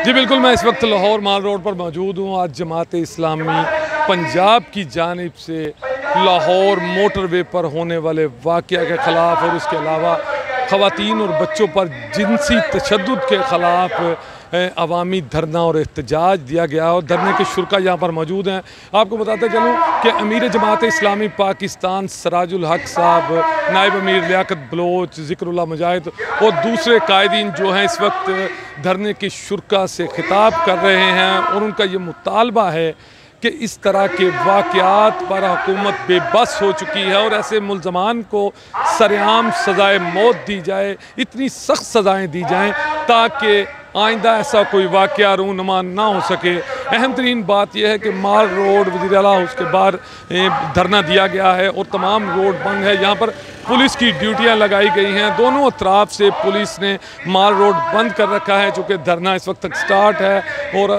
जी बिल्कुल, मैं इस वक्त लाहौर माल रोड पर मौजूद हूँ। आज जमात इस्लामी पंजाब की जानिब से लाहौर मोटरवे पर होने वाले वाक़या के ख़िलाफ़ और उसके अलावा ख़वातीन और बच्चों पर जिनसी तशद्दुद के ख़िलाफ़ अवामी धरना और एहतजाज दिया गया और धरने के शुरा यहाँ पर मौजूद हैं। आपको बताते चलूँ कि अमीर जमात इस्लामी पाकिस्तान सराजुल हक साहब, नायब अमीर लियाकत बलोच, ज़िक्रुल्लाह मुजाहिद और दूसरे कायदीन जो हैं इस वक्त धरने के शुरा से खिताब कर रहे हैं और उनका ये मुतालबा है कि इस तरह के वाक़यात पर हुकूमत बेबस हो चुकी है और ऐसे मुल्ज़मान को सरेआम सज़ाए मौत दी जाए, इतनी सख्त सज़ाएँ दी जाएँ ताकि आइंदा ऐसा कोई वाक़या रूनुमा ना हो सके। अहम तरीन बात यह है कि माल रोड वज़ीर आला हाउस के बाहर धरना दिया गया है और तमाम रोड बंद है। यहाँ पर पुलिस की ड्यूटियाँ लगाई गई हैं, दोनों अतराफ से पुलिस ने माल रोड बंद कर रखा है चूँकि धरना इस वक्त तक स्टार्ट है और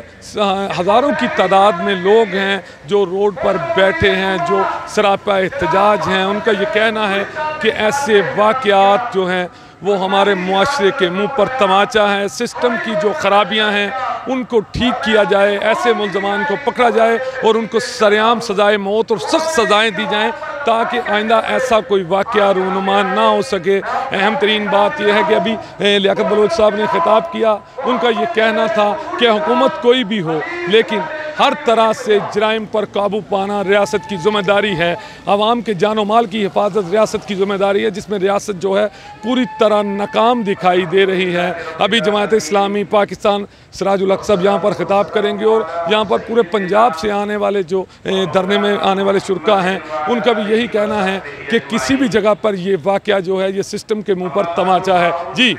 हज़ारों की तादाद में लोग हैं जो रोड पर बैठे हैं, जो सरापा एहतजाज हैं। उनका ये कहना है कि ऐसे वाक़यात जो हैं वो हमारे मुआशरे के मुंह पर तमाचा है। सिस्टम की जो ख़राबियाँ हैं उनको ठीक किया जाए, ऐसे मुल्ज़मान को पकड़ा जाए और उनको सरेआम सज़ाए मौत और सख्त सज़ाएँ दी जाएँ ताकि आइंदा ऐसा कोई वाक़या रूनुमा ना हो सके। अहम तरीन बात यह है कि अभी लियाकत बलोच साहब ने खिताब किया, उनका ये कहना था कि हुकूमत कोई भी हो लेकिन हर तरह से जराइम पर काबू पाना रियासत की ज़िम्मेदारी है। आवाम के जान माल की हिफाजत रियासत की ज़िम्मेदारी है, जिसमें रियासत जो है पूरी तरह नाकाम दिखाई दे रही है। अभी जमात इस्लामी पाकिस्तान सराजुल हक साहब यहाँ पर ख़िताब करेंगे और यहाँ पर पूरे पंजाब से आने वाले जो धरने में आने वाले शुरा हैं उनका भी यही कहना है कि किसी भी जगह पर ये वाक़या जो है ये सिस्टम के मुँह पर तमाचा है। जी